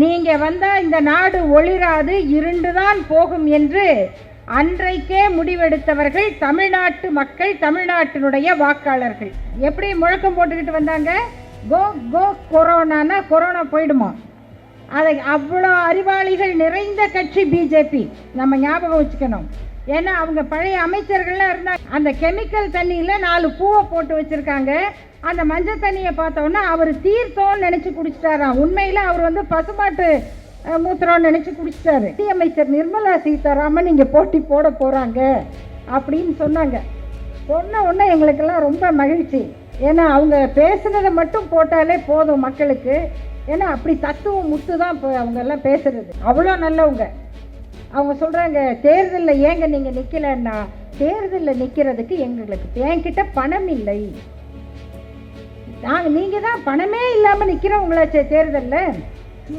நீங்க வந்தா இந்த நாடு ஒளிராது, இருண்டுதான் போகும் என்று அன்றைக்கே முடிவெடுத்தவர்கள் தமிழ்நாட்டு மக்கள், தமிழ்நாட்டினுடைய வாக்காளர்கள். எப்படி முழக்கம் போட்டுக்கிட்டு வந்தாங்க? கோ கோ கொரோனானா கொரோனா போயிடுமா? அதை அவ்வளோ அறிவாளிகள் நிறைந்த கட்சி பிஜேபி, நம்ம ஞாபகம் வச்சுக்கணும். ஏன்னா அவங்க பழைய அமைச்சர்கள்லாம் இருந்தாங்க. அந்த கெமிக்கல் தண்ணியில் 4 பூவை போட்டு வச்சுருக்காங்க. அந்த மஞ்சள் தண்ணியை பார்த்தோன்னா அவர் தீர்த்தோன்னு நினச்சி குடிச்சிட்டாராம். உண்மையில் அவர் பசுமாட்டு மூத்திரம்னு நினச்சி குடிச்சிட்டாரு. அமைச்சர் நிர்மலா சீதாராமன் இங்கே போட்டி போட போகிறாங்க அப்படின்னு சொன்னாங்க. சொன்ன உடனே எங்களுக்கெல்லாம் ரொம்ப மகிழ்ச்சி. ஏன்னா அவங்க பேசுனதை மட்டும் போட்டாலே போதும் மக்களுக்கு. ஏன்னா அப்படி தத்துவம் முத்து தான் இப்போ அவங்க எல்லாம் பேசுறது. அவ்வளோ நல்லவங்க. அவங்க சொல்கிறாங்க, தேர்தலில் ஏங்க நீங்கள் நிற்கலன்னா, தேர்தலில் நிற்கிறதுக்கு எங்களுக்கு என்கிட்ட பணம் இல்லை. நீங்கள் தான் பணமே இல்லாமல் நிற்கிறவங்களாச்சே தேர்தலில்.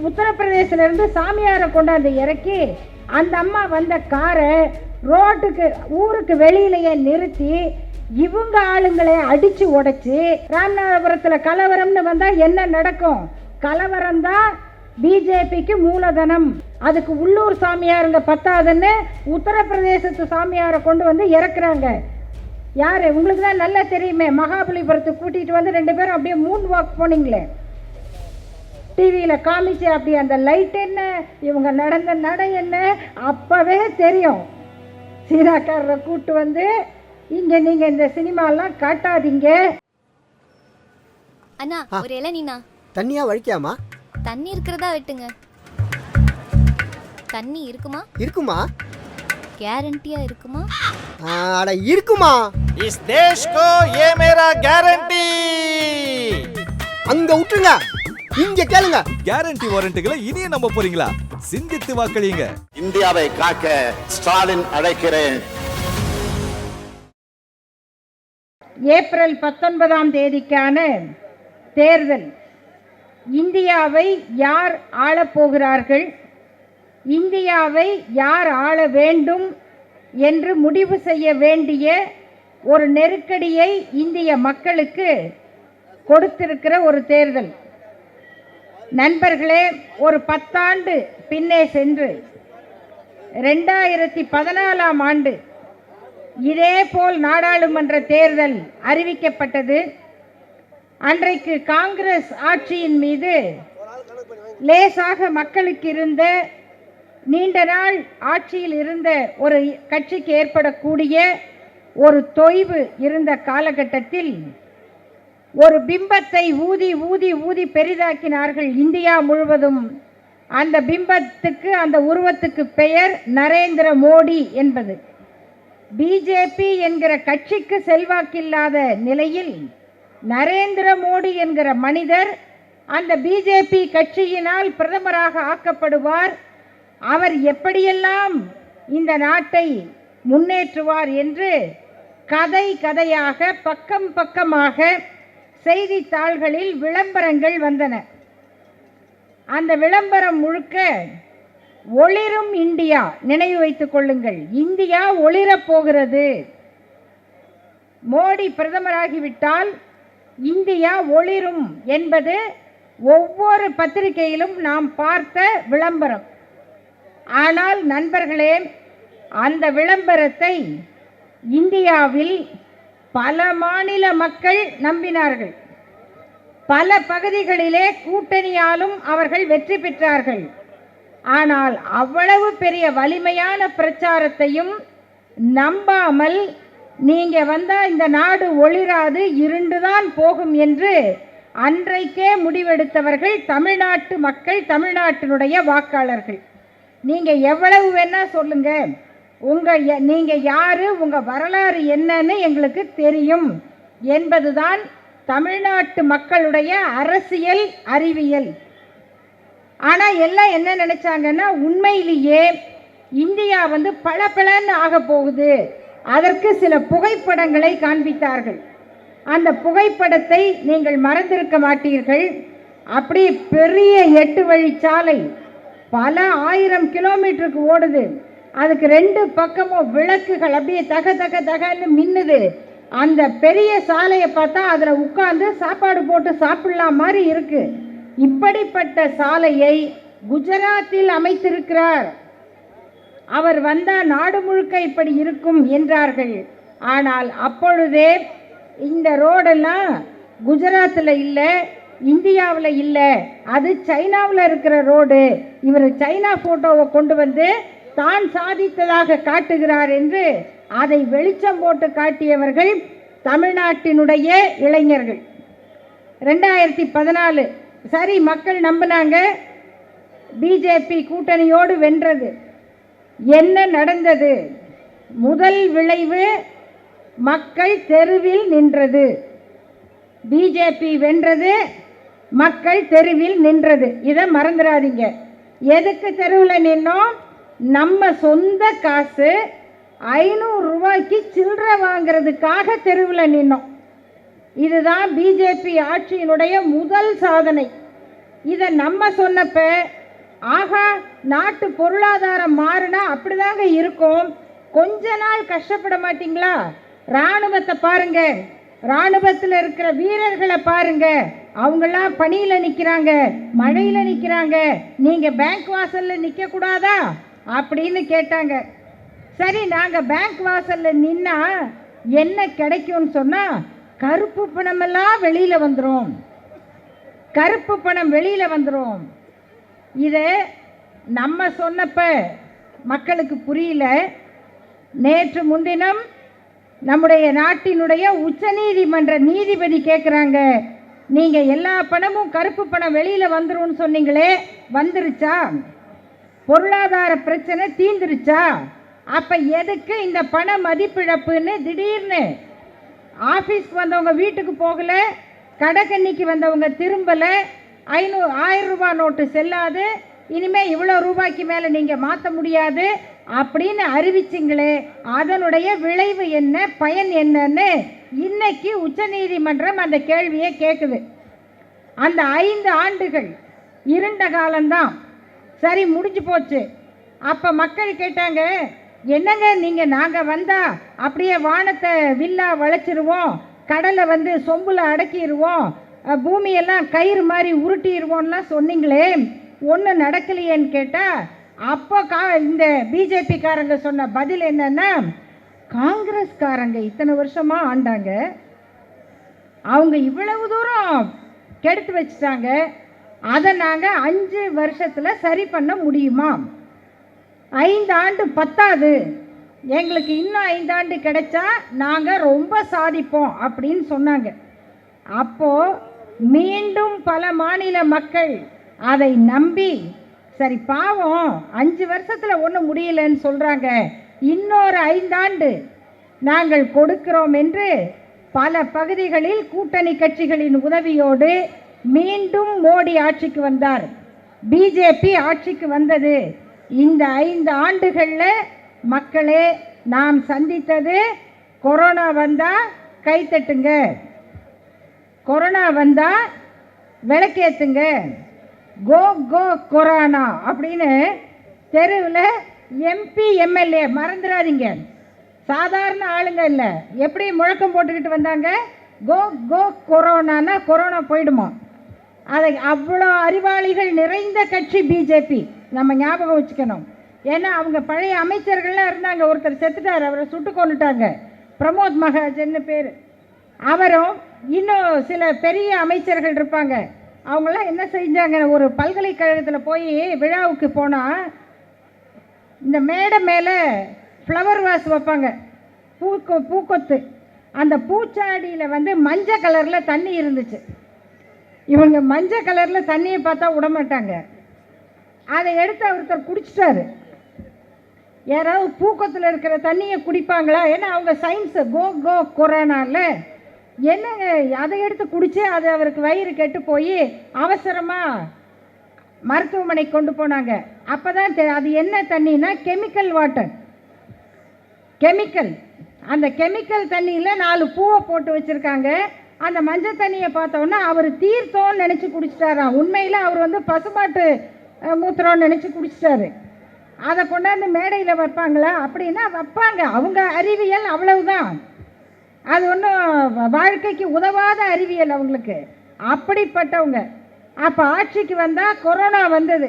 உத்தரப்பிரதேசிலேருந்து சாமியாரை கொண்டாந்து இறக்கி அந்த அம்மா வந்த காரை ரோட்டுக்கு ஊருக்கு வெளியிலேயே நிறுத்தி இவங்க ஆளுங்களை அடித்து உடைச்சி, ராமநாதபுரத்தில் கலவரம்னு வந்தால் என்ன நடக்கும்? கலவரம் தான் பிஜேபிக்கு மூலதனம். அதுக்கு உள்ளூர் சாமியாருங்க பத்தாதுன்னு உத்தரப்பிரதேசத்து சாமியாரை கொண்டு வந்து இறக்குறாங்க. யாரு? உங்களுக்கு தான் நல்லா தெரியுமே. மகாபலிபுரத்துக்கு கூட்டிகிட்டு வந்து 2 பேரும் அப்படியே மூன் வாக் போனீங்களே, டிவியில் காமிச்சு. அப்படி அந்த லைட் என்ன, இவங்க நடந்த நடை என்ன அப்பவே தெரியும். சீராக்காரரை கூட்டு வந்து இங்கே நீங்கள் இந்த சினிமாலாம் காட்டாதீங்க. அண்ணா ஒரு இளநீனா? தண்ணியா வழிக்காமா? தண்ணி இருக்கிறதா வெட்டுங்க. தண்ணி இருக்குமா? இருக்குமா? கேரண்டியா இருக்குமா? அட இருக்குமா. इस देश को ये मेरा गारंटी. அங்க விட்டுருங்க, இங்க கேளுங்க. கேரண்டி வாரண்டிகளை இனியே நம்ப போறீங்களா? சிந்தித்து வாக்களியுங்க. இந்தியாவை காக்க ஸ்டாலின் அழைக்கிறேன். ஏப்ரல் 19ஆம் தேதிக்கான தேர்தல். இந்தியாவை யார் ஆளப்போகிறார்கள், இந்தியாவை யார் ஆள வேண்டும் என்று முடிவு செய்ய வேண்டிய ஒரு நெருக்கடியை இந்திய மக்களுக்கு கொடுத்திருக்கிற ஒரு தேர்தல். நண்பர்களே, ஒரு 10 ஆண்டு பின்னே சென்று 2014ஆம் ஆண்டு இதேபோல் நாடாளுமன்ற தேர்தல் அறிவிக்கப்பட்டது. அன்றைக்கு காங்கிரஸ் ஆட்சியின் மீது லேசாக மக்களுக்கு இருந்த, நீண்ட நாள் ஆட்சியில் இருந்த ஒரு கட்சிக்கு ஏற்படக்கூடிய ஒரு தொய்வு இருந்த காலகட்டத்தில் ஒரு பிம்பத்தை ஊதி ஊதி ஊதி பெரிதாக்கினார்கள் இந்தியா முழுவதும். அந்த பிம்பத்துக்கு, அந்த உருவத்துக்கு பெயர் நரேந்திர மோடி என்பது. பிஜேபி என்கிற கட்சிக்கு செல்வாக்கில்லாத நிலையில் நரேந்திர மோடி என்கிற மனிதர் அந்த பிஜேபி கட்சியினால் பிரதமராக ஆக்கப்படுவார். அவர் எப்படியெல்லாம் இந்த நாட்டை முன்னேற்றுவார் என்று கதை கதையாக, பக்கம் பக்கமாக செய்தித்தாள்களில் விளம்பரங்கள் வந்தன. அந்த விளம்பரம் முழுக்க ஒளிரும் இந்தியா. நினைவு வைத்துக் கொள்ளுங்கள், இந்தியா ஒளிரப் போகிறது. மோடி பிரதமராகிவிட்டால் இந்தியா ஒளிரும் என்பது ஒவ்வொரு பத்திரிகையிலும் நாம் பார்த்த விளம்பரம். ஆனால் நண்பர்களே, அந்த விளம்பரத்தை இந்தியாவில் பல மாநில மக்கள் நம்பினார்கள். பல பகுதிகளிலே கூட்டணியாலும் அவர்கள் வெற்றி பெற்றார்கள். ஆனால் அவ்வளவு பெரிய வலிமையான பிரச்சாரத்தையும் நம்பாமல், நீங்க வந்தா இந்த நாடு ஒளிராது, இருண்டுதான் போகும் என்று அன்றைக்கே முடிவெடுத்தவர்கள் தமிழ்நாட்டு மக்கள், தமிழ்நாட்டினுடைய வாக்காளர்கள். நீங்க எவ்வளவு வேணா சொல்லுங்க, நீங்க யாரு, உங்க வரலாறு என்னன்னு எங்களுக்கு தெரியும் என்பதுதான் தமிழ்நாட்டு மக்களுடைய அரசியல் அறிவியல். ஆனால் எல்லாம் என்ன நினைச்சாங்கன்னா, உண்மையிலேயே இந்தியா பளபளன்னு ஆக போகுது. அதற்கு சில புகைப்படங்களை காண்பித்தார்கள். அந்த புகைப்படத்தை நீங்கள் மறந்திருக்க மாட்டீர்கள். அப்படி பெரிய 8 வழிச்சாலை பல 1000 கிலோமீட்டருக்கு ஓடுது. அதுக்கு 2 பக்கமும் விளக்குகள் அப்படியே தக தக தகன்னு மின்னுது. அந்த பெரிய சாலையை பார்த்தா அதில் உட்கார்ந்து சாப்பாடு போட்டு சாப்பிடலாம் மாதிரி இருக்கு. இப்படிப்பட்ட சாலையை குஜராத்தில் அமைத்திருக்கிறார். அவர் வந்தால் நாடு முழுக்க இப்படி இருக்கும் என்றார்கள். ஆனால் அப்பொழுதே இந்த ரோடெல்லாம் குஜராத்தில் இல்லை, இந்தியாவில் இல்லை, அது சைனாவில் இருக்கிற ரோடு. இவர் சைனா ஃபோட்டோவை கொண்டு வந்து தான் சாதித்ததாக காட்டுகிறார் என்று அதை வெளிச்சம் போட்டு காட்டியவர்கள் தமிழ்நாட்டினுடைய இளைஞர்கள். 2014 சரி, மக்கள் நம்பினாங்க, பிஜேபி கூட்டணியோடு வென்றது. என்ன நடந்தது? முதல் விளைவு மக்கள் தெருவில் நின்றது. பிஜேபி வென்றது, மக்கள் தெருவில் நின்றது. இதை மறந்துடாதீங்க. எதுக்கு தெருவில் நின்னோம்? நம்ம சொந்த காசு 500 ரூபாய்க்கு சில்லறை வாங்கிறதுக்காக தெருவில் நின்னோம். இதுதான் பிஜேபி ஆட்சியினுடைய முதல் சாதனை. இதை நம்ம சொன்னப்ப, ஆகா நாட்டு பொருளாதாரம் மாறினா அப்படிதாங்க இருக்கும், கொஞ்ச நாள் கஷ்டப்பட மாட்டீங்களா? இராணுவத்தை பாருங்க, இராணுவத்தில் இருக்கிற வீரர்களை பாருங்க, அவங்கெல்லாம் பனியில் நிற்கிறாங்க, மழையில் நிற்கிறாங்க, நீங்கள் பேங்க் வாசலில் நிற்கக்கூடாதா அப்படின்னு கேட்டாங்க. சரி, நாங்கள் பேங்க் வாசலில் நின்னா என்ன கிடைக்கும்னு சொன்னால், கருப்பு பணமெல்லாம் வெளியில் வந்துடும், கருப்பு பணம் வெளியில் வந்துடும். இதை நம்ம சொன்னப்ப மக்களுக்கு புரியல. நேற்று முன்தினம் நம்முடைய நாட்டினுடைய உச்சநீதிமன்ற நீதிபதி கேட்குறாங்க, நீங்கள் எல்லா பணமும் கருப்பு பணம் வெளியில் வந்துரும்னு சொன்னீங்களே, வந்துருச்சா? பொருளாதார பிரச்சனை தீந்துருச்சா? அப்போ எதுக்கு இந்த பண மதிப்பிழப்புன்னு திடீர்னு ஆஃபீஸ்க்கு வந்தவங்க வீட்டுக்கு போகல, கடைக்கண்ணிக்கு வந்தவங்க திரும்பலை, 1000 ரூபாய் நோட்டு செல்லாது, இனிமேல் இவ்வளோ ரூபாய்க்கு மேலே நீங்கள் மாற்ற முடியாது அப்படின்னு அறிவிச்சிங்களே, அதனுடைய விளைவு என்ன, பயன் என்னன்னு இன்னைக்கு உச்சநீதிமன்றம் அந்த கேள்வியை கேட்குது. அந்த 5 ஆண்டுகள் இருண்ட காலம்தான், சரி முடிஞ்சு போச்சு. அப்போ மக்கள் கேட்டாங்க, என்னங்க நீங்கள் நாங்கள் வந்தால் அப்படியே வானத்தை வில்லா வளைச்சிருவோம், கடலை வந்து சொம்பில் அடக்கிடுவோம், பூமியெல்லாம் கயிறு மாதிரி உருட்டிடுவோம்லாம் சொன்னீங்களே, ஒன்றும் நடக்கலையேன்னு கேட்டால், அப்போ இந்த பிஜேபிக்காரங்க சொன்ன பதில் என்னன்னா, காங்கிரஸ்காரங்க இத்தனை வருஷமாக ஆண்டாங்க, அவங்க இவ்வளவு தூரம் கெடுத்து வச்சுட்டாங்க, அதை நாங்கள் 5 வருஷத்தில் சரி பண்ண முடியுமா? 5 ஆண்டு பத்தாது, எங்களுக்கு இன்னும் 5 ஆண்டு கிடைச்சா நாங்கள் ரொம்ப சாதிப்போம் அப்படின்னு சொன்னாங்க. அப்போது மீண்டும் பல மாநில மக்கள் அதை நம்பி, சரி பாவம் 5 வருஷத்தில் ஒன்றும் முடியலன்னு சொல்கிறாங்க, இன்னொரு 5 ஆண்டு நாங்கள் கொடுக்கிறோம் என்று பல பகுதிகளில் கூட்டணி கட்சிகளின் உதவியோடு மீண்டும் மோடி ஆட்சிக்கு வந்தார். பிஜேபி ஆட்சிக்கு வந்தது. இந்த 5 ஆண்டுகளில் மக்களே நாம் சந்தித்தது, கொரோனா வந்தால் கைத்தட்டுங்க, கொரோனா வந்தால் விளக்கேற்றுங்க, கோ கோ கொரோனா அப்படின்னு தெருவில் எம்பி எம்எல்ஏ மறந்துடாதீங்க, சாதாரண ஆளுங்க இல்லை, எப்படி முழக்கம் போட்டுக்கிட்டு வந்தாங்க, கோ கோ கொரோனானா கொரோனா போயிடுமா. அதை அவ்வளோ அறிவாளிகள் நிறைந்த கட்சி பிஜேபி, நம்ம ஞாபகம் வச்சுக்கணும். ஏன்னா அவங்க பழைய அமைச்சர்கள்லாம் இருந்தாங்க, ஒருத்தர் செத்துட்டார், அவரை சுட்டு கொண்டுட்டாங்க, பிரமோத் மகாஜன்னு பேர், அவரும் இன்னும் சில பெரிய அமைச்சர்கள் இருப்பாங்க. அவங்களாம் என்ன செஞ்சாங்க, ஒரு பல்கலைக்கழகத்தில் போய் விழாவுக்கு போனால் இந்த மேடை மேலே ஃப்ளவர் வாஸ் வைப்பாங்க, பூக்கொத்து, அந்த பூச்சாடியில் வந்து மஞ்சள் கலரில் தண்ணி இருந்துச்சு. இவங்க மஞ்சள் கலரில் தண்ணியை பார்த்தா விடமாட்டாங்க, அதை எடுத்து ஒருத்தர் குடிச்சிட்டாரு. யாராவது பூக்கத்தில் இருக்கிற தண்ணியை குடிப்பாங்களா? ஏன்னா அவங்க சயின்ஸு கோ கோ கொரோனாவில் என்னங்க, அதை எடுத்து குடித்து அது அவருக்கு வயிறு கெட்டு போய் அவசரமாக மருத்துவமனை கொண்டு போனாங்க. அப்போ தான் அது என்ன தண்ணினா கெமிக்கல் வாட்டர், கெமிக்கல். அந்த கெமிக்கல் தண்ணியில் 4 பூவை போட்டு வச்சுருக்காங்க. அந்த மஞ்சள் தண்ணியை பார்த்தோன்னா அவர் தீர்த்தோன்னு நினச்சி குடிச்சிட்டாராம். உண்மையில் அவர் வந்து பசுமாட்டு மூத்திரம்னு நினச்சி குடிச்சிட்டாரு. அதை கொண்டாந்து மேடையில் வைப்பாங்களா அப்படின்னா வைப்பாங்க, அவங்க அறிவியல் அவ்வளவுதான், அது ஒன்றும் வாழ்க்கைக்கு உதவாத அறிவியல் அவங்களுக்கு, அப்படிப்பட்டவங்க. அப்போ ஆட்சிக்கு வந்தால் கொரோனா வந்தது.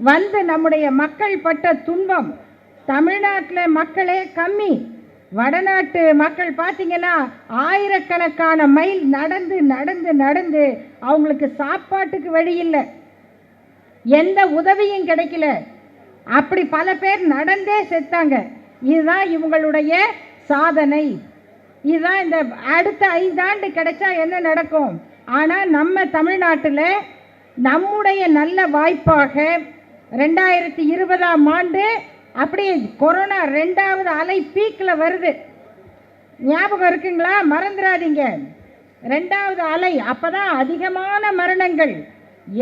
வந்து நம்முடைய மக்கள் பட்ட துன்பம். தமிழ்நாட்டில் மக்களே கம்மி, வடநாட்டு மக்கள் பார்த்தீங்கன்னா ஆயிரக்கணக்கான மைல் நடந்து நடந்து நடந்து அவங்களுக்கு சாப்பாட்டுக்கு வழி இல்லை, எந்த உதவியும் கிடைக்கல. அப்படி பல பேர் நடந்தே செத்தாங்க. இதுதான் இவங்களுடைய சாதனை. இதுதான் இந்த அடுத்த 5 ஆண்டு கிடைச்சா என்ன நடக்கும். ஆனால் நம்ம தமிழ்நாட்டில் நம்முடைய நல்ல வாய்ப்பாக 2020ஆம் ஆண்டு அப்படியே கொரோனா 2வது அலை பீக்கில் வருது. ஞாபகம் இருக்குங்களா? மறந்துடாதீங்க. 2வது அலை அப்போ தான் அதிகமான மரணங்கள்.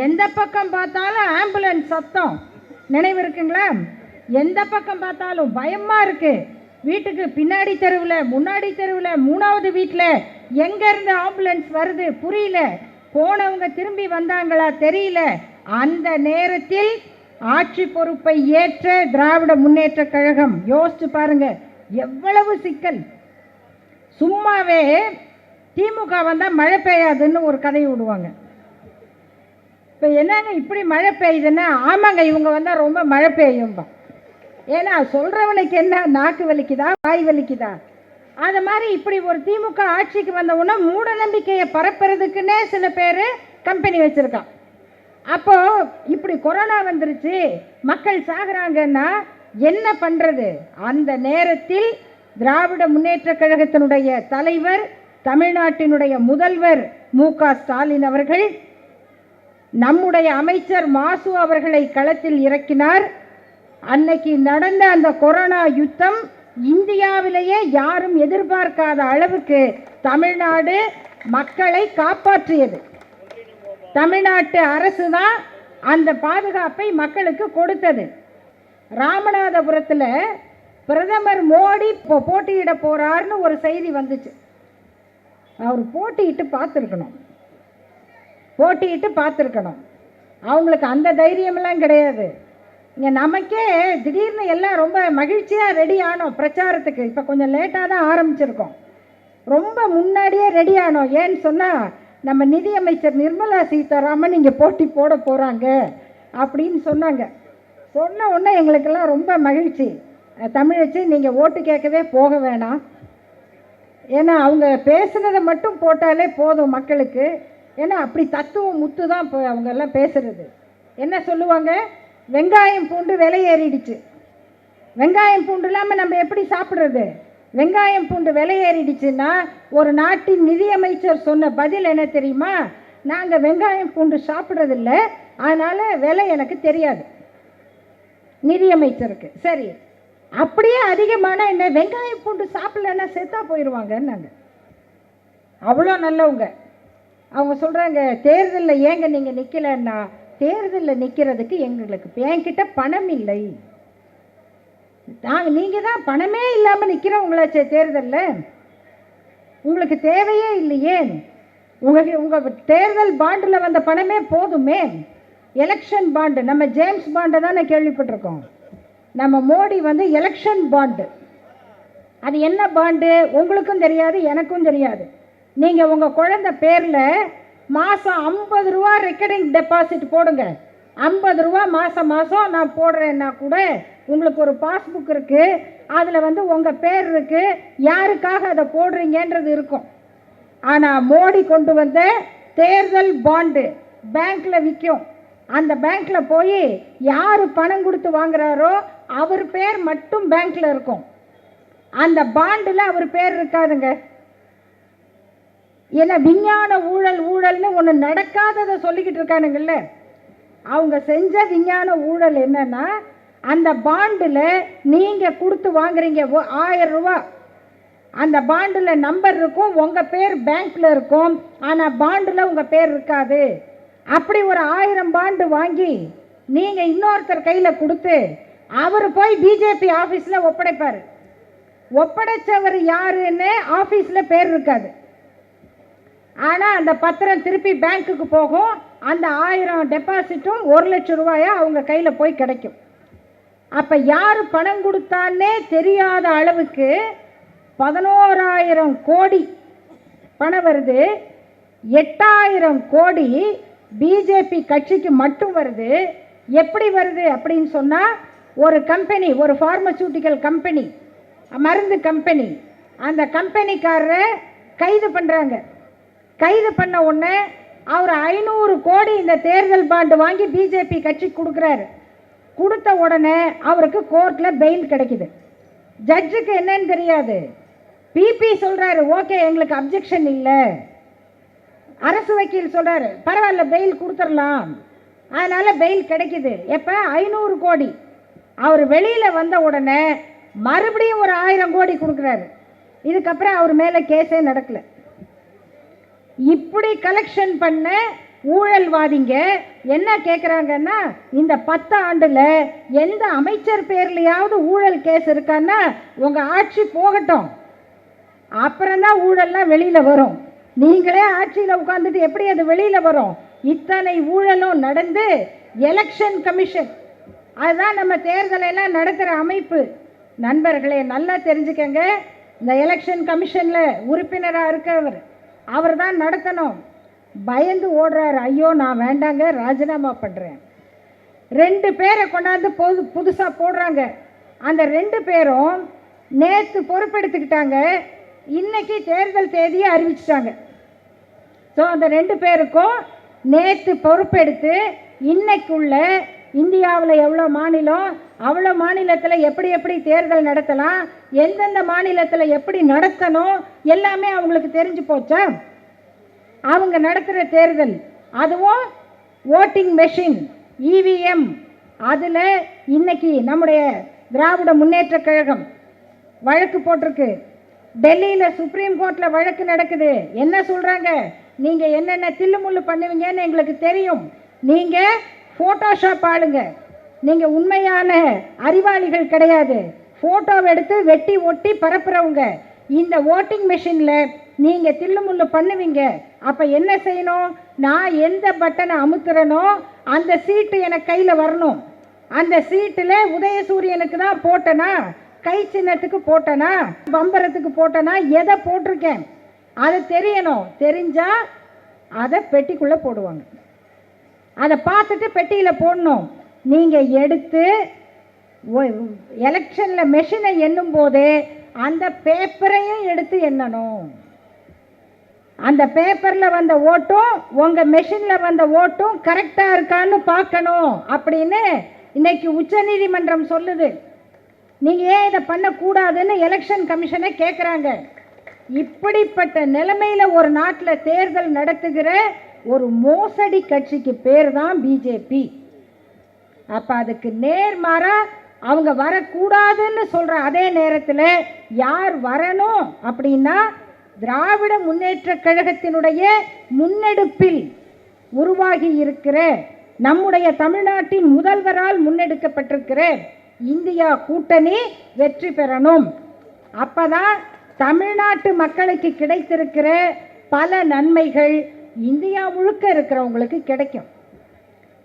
எந்த பக்கம் பார்த்தாலும் ஆம்புலன்ஸ் சத்தம், நினைவு இருக்குங்களா? எந்த பக்கம் பார்த்தாலும் பயமாக இருக்குது. வீட்டுக்கு பின்னாடி தெருவில், முன்னாடி தெருவில், 3வது வீட்டில் எங்கேருந்து ஆம்புலன்ஸ் வருது புரியல. போனவங்க திரும்பி வந்தாங்களா தெரியல. அந்த நேரத்தில் ஆட்சி பொறுப்பை ஏற்ற திராவிட முன்னேற்ற கழகம், யோசிச்சு பாருங்க எவ்வளவு சிக்கல். சும்மாவே திமுக வந்தால் மழை பெய்யாதுன்னு ஒரு கதையை விடுவாங்க. இப்போ என்னங்க இப்படி மழை பெய்யுதுன்னா, ஆமாங்க இவங்க வந்தால் ரொம்ப மழை பெய்யும்பா. ஏன்னா சொல்கிறவனுக்கு என்ன, நாக்கு வலிக்குதா வாய் வலிக்குதா? அது மாதிரி இப்படி ஒரு திமுக ஆட்சிக்கு வந்தவுடனே மூட நம்பிக்கையை பரப்புறதுக்குன்னே சில பேர் கம்பெனி வச்சுருக்கான். அப்போது இப்படி கொரோனா வந்துருச்சு, மக்கள் சாகுறாங்கன்னா என்ன பண்ணுறது? அந்த நேரத்தில் திராவிட முன்னேற்ற கழகத்தினுடைய தலைவர், தமிழ்நாட்டினுடைய முதல்வர் மு.க. ஸ்டாலின் அவர்கள் நம்முடைய அமைச்சர் மாசு அவர்களை களத்தில் இறக்கினார். அன்னைக்கு நடந்த அந்த கொரோனா யுத்தம் இந்தியாவிலேயே யாரும் எதிர்பார்க்காத அளவுக்கு தமிழ்நாடு மக்களை காப்பாற்றியது. தமிழ்நாட்டு அரசு தான் அந்த பாதுகாப்பை மக்களுக்கு கொடுத்தது. ராமநாதபுரத்தில் பிரதமர் மோடி போட்டியிட போறார்னு ஒரு செய்தி வந்துச்சு. அவர் போட்டியிட்டு பார்த்துருக்கணும். அவங்களுக்கு அந்த தைரியமெல்லாம் கிடையாது. இங்கே நமக்கே திடீர்னு எல்லாம் ரொம்ப மகிழ்ச்சியாக ரெடி ஆனோம் பிரச்சாரத்துக்கு. இப்போ கொஞ்சம் லேட்டாக தான் ஆரம்பிச்சிருக்கோம். ரொம்ப முன்னாடியே ரெடி ஆனோம். ஏன்னு சொன்னால் நம்ம நிதியமைச்சர் நிர்மலா சீதாராமன் இங்கே போட்டி போட போகிறாங்க அப்படின்னு சொன்னாங்க. சொன்ன உடனே எங்களுக்கெல்லாம் ரொம்ப மகிழ்ச்சி. தமிழச்சி நீங்கள் ஓட்டு கேட்கவே போக வேணாம், ஏன்னா அவங்க பேசுனதை மட்டும் போட்டாலே போதும் மக்களுக்கு. ஏன்னா அப்படி தத்துவம் முத்து தான் இப்போ அவங்க எல்லாம் பேசுகிறது. என்ன சொல்லுவாங்க? வெங்காயம் பூண்டு விலை ஏறிடுச்சு. வெங்காயம் பூண்டு இல்லாமல் நம்ம எப்படி சாப்பிட்றது? வெங்காயம் பூண்டு விலை ஏறிடுச்சுன்னா ஒரு நாட்டின் நிதியமைச்சர் சொன்ன பதில் என்ன தெரியுமா? நாங்கள் வெங்காயம் பூண்டு சாப்பிட்றதில்ல, அதனால் விலை எனக்கு தெரியாது. நிதியமைச்சருக்கு சரி, அப்படியே அதிகமான என்ன வெங்காயம் பூண்டு சாப்பிடலன்னா செத்தா போயிடுவாங்கன்னாங்க. அவ்வளோ நல்லவங்க. அவங்க சொல்கிறாங்க, தேர்தலில் ஏங்க நீங்கள் நிற்கலைன்னா, தேர்தலில் நிற்கிறதுக்கு என்கிட்ட பணம் இல்லை. நீங்கள் தான் பணமே இல்லாமல் நிற்கிறவங்களாச்சே தேர்தலில், உங்களுக்கு தேவையே இல்லையே. உங்கள் தேர்தல் பாண்டில் வந்த பணமே போதுமே. எலெக்ஷன் பாண்டு, நம்ம ஜேம்ஸ் பாண்டை தானே கேள்விப்பட்டிருக்கோம். நம்ம மோடி எலெக்ஷன் பாண்டு. அது என்ன பாண்டு உங்களுக்கும் தெரியாது, எனக்கும் தெரியாது. நீங்கள் உங்கள் குழந்தை பேரில் மாதம் 50 ரூபா ரெக்கரிங் டெபாசிட் போடுங்க. 50 ரூபா மாதம் நான் போடுறேன்னா கூட உங்களுக்கு ஒரு பாஸ்புக் இருக்குது, அதில் உங்கள் பேர் இருக்குது, யாருக்காக அதை போடுறீங்கன்றது இருக்கும். ஆனால் மோடி கொண்டு வந்த தேர்தல் பாண்டு பேங்க்கில் விற்கும். அந்த பேங்க்கில் போய் யார் பணம் கொடுத்து வாங்குறாரோ அவர் பேர் மட்டும் பேங்க்கில் இருக்கும். அந்த பாண்டில் அவர் பேர் இருக்காதுங்க. ஏன்னா விஞ்ஞான ஊழல்னு ஒன்று நடக்காததை சொல்லிக்கிட்டு இருக்கானுங்கள்ல. அவங்க செஞ்ச விஞ்ஞான ஊழல் என்னன்னா, அந்த பாண்டில் நீங்கள் கொடுத்து வாங்குறீங்க 1000 ரூபா, அந்த பாண்டில் நம்பர் இருக்கும், உங்கள் பேர் பேங்க்கில் இருக்கும், ஆனால் பாண்டில் உங்கள் பேர் இருக்காது. அப்படி ஒரு 1000 பாண்டு வாங்கி நீங்கள் இன்னொருத்தர் கையில் கொடுத்து அவர் போய் பிஜேபி ஆஃபீஸில் ஒப்படைப்பார். ஒப்படைச்சவர் யாருன்னு ஆஃபீஸில் பேர் இருக்காது. ஆனால் அந்த பத்திரம் திருப்பி பேங்க்குக்கு போகும். அந்த 1000 டெபாசிட்டும் 1 லட்சம் ரூபாயா அவங்க கையில் போய் கிடைக்கும். அப்போ யார் பணம் கொடுத்தான்னே தெரியாத அளவுக்கு 11,000 கோடி பணம் வருது. 8,000 கோடி பிஜேபி கட்சிக்கு மட்டும் வருது. எப்படி வருது அப்படின்னு சொன்னால், ஒரு கம்பெனி, ஒரு ஃபார்மசூட்டிக்கல் கம்பெனி, மருந்து கம்பெனி, அந்த கம்பெனிக்காரரை கைது பண்ணுறாங்க. கைது பண்ண உடனே அவர் 500 கோடி இந்த தேர்தல் பாண்டு வாங்கி பிஜேபி கட்சி கொடுக்குறாரு. கொடுத்த உடனே அவருக்கு கோர்ட்டில் பெயில் கிடைக்குது. ஜட்ஜுக்கு என்னன்னு தெரியாது. பிபி சொல்கிறாரு, ஓகே எங்களுக்கு அப்ஜெக்ஷன் இல்லை. அரசு வக்கீல் சொல்கிறாரு, பரவாயில்ல பெயில் கொடுத்துடலாம். அதனால் பெயில் கிடைக்குது. எப்போ? 500 கோடி. அவர் வெளியில் வந்த உடனே மறுபடியும் ஒரு 1000 கோடி கொடுக்குறாரு. இதுக்கப்புறம் அவர் மேலே கேஸே நடக்கலை. இப்படி கலெக்ஷன் பண்ண ஊழல்வாதிங்க என்ன கேட்குறாங்கன்னா, இந்த 10 ஆண்டில் எந்த அமைச்சர் பேர்லையாவது ஊழல் கேஸ் இருக்கான்னா உங்கள் ஆட்சி போகட்டும், அப்புறம்தான் ஊழல்லாம் வெளியில் வரும். நீங்களே ஆட்சியில் உட்காந்துட்டு எப்படி அது வெளியில் வரும்? இத்தனை ஊழலும் நடந்து எலெக்ஷன் கமிஷன், அதுதான் நம்ம தேர்தலெல்லாம் நடத்துகிற அமைப்பு. நண்பர்களே நல்லா தெரிஞ்சுக்கங்க, இந்த எலெக்ஷன் கமிஷனில் உறுப்பினராக இருக்கவர் அவர் தான் நடத்தணும். பயந்து ஓடுறாரு, ஐயோ நான் வேண்டாங்க ராஜினாமா பண்ணுறேன். 2 பேரை கொண்டாந்து புதுசாக போடுறாங்க. அந்த 2 பேரும் நேற்று பொறுப்பெடுத்துக்கிட்டாங்க, இன்னைக்கு தேர்தல் தேதியை அறிவிச்சிட்டாங்க. ஸோ அந்த 2 பேருக்கும் நேற்று பொறுப்பெடுத்து இன்னைக்குள்ள இந்தியாவில் எவ்வளோ மாநிலம், அவ்வளோ மாநிலத்தில் எப்படி எப்படி தேர்தல் நடத்தலாம், எந்தெந்த மாநிலத்தில் எப்படி நடத்தணும் எல்லாமே அவங்களுக்கு தெரிஞ்சு போச்சா? அவங்க நடத்துகிற தேர்தல், அதுவும் ஓட்டிங் மெஷின் இவிஎம், அதில் இன்னைக்கு நம்முடைய திராவிட முன்னேற்ற கழகம் வழக்கு போட்டிருக்கு. டெல்லியில் சுப்ரீம் கோர்ட்டில் வழக்கு நடக்குது. என்ன சொல்கிறாங்க? நீங்கள் என்னென்ன தில்லுமுள்ளு பண்ணுவீங்கன்னு எங்களுக்கு தெரியும். நீங்கள் ஃபோட்டோஷாப் ஆளுங்க, நீங்கள் உண்மையான அறிவாளிகள் கிடையாது. ஃபோட்டோவை எடுத்து வெட்டி ஒட்டி பரப்புறவங்க. இந்த ஓட்டிங் மிஷினில் நீங்கள் தில்லுமுள்ளு பண்ணுவீங்க. அப்போ என்ன செய்யணும்? நான் எந்த பட்டனை அமுத்துறனோ அந்த சீட்டு எனக்கு கையில் வரணும். அந்த சீட்டில் உதயசூரியனுக்கு தான் போட்டனா, கை சின்னத்துக்கு போட்டனா, பம்பரத்துக்கு போட்டனா, எதை போட்டிருக்கேன் அது தெரியணும். தெரிஞ்சால் அதை பெட்டிக்குள்ளே போடுவாங்க. அதை பார்த்துட்டு பெட்டியில் போடணும். நீங்கள் எடுத்து எலெக்ஷனில் மெஷினை எண்ணும் போது அந்த பேப்பரையும் எடுத்து எண்ணணும். அந்த பேப்பரில் வந்த ஓட்டும் உங்கள் மெஷினில் வந்த ஓட்டும் கரெக்டாக இருக்கான்னு பார்க்கணும் அப்படின்னு இன்னைக்கு உச்சநீதிமன்றம் சொல்லுது. நீங்கள் ஏன் இதை பண்ணக்கூடாதுன்னு எலெக்ஷன் கமிஷனை கேட்குறாங்க. இப்படிப்பட்ட நிலைமையில் ஒரு நாட்டில் தேர்தல் நடத்துகிற ஒரு மோசடி கட்சிக்கு பேர் தான் பிஜேபி. அப்போ அதுக்கு நேர்மாறாக அவங்க வரக்கூடாதுன்னு சொல்கிற அதே நேரத்தில் யார் வரணும் அப்படின்னா, திராவிட முன்னேற்ற கழகத்தினுடைய முன்னெடுப்பில் உருவாகி இருக்கிற நம்முடைய தமிழ்நாட்டின் முதல்வரால் முன்னெடுக்கப்பட்டிருக்கிற இந்தியா கூட்டணி வெற்றி பெறணும். அப்பதான் தமிழ்நாட்டு மக்களுக்கு கிடைத்திருக்கிற பல நன்மைகள் இந்தியா முழுக்க இருக்கிறவங்களுக்கு கிடைக்கும்.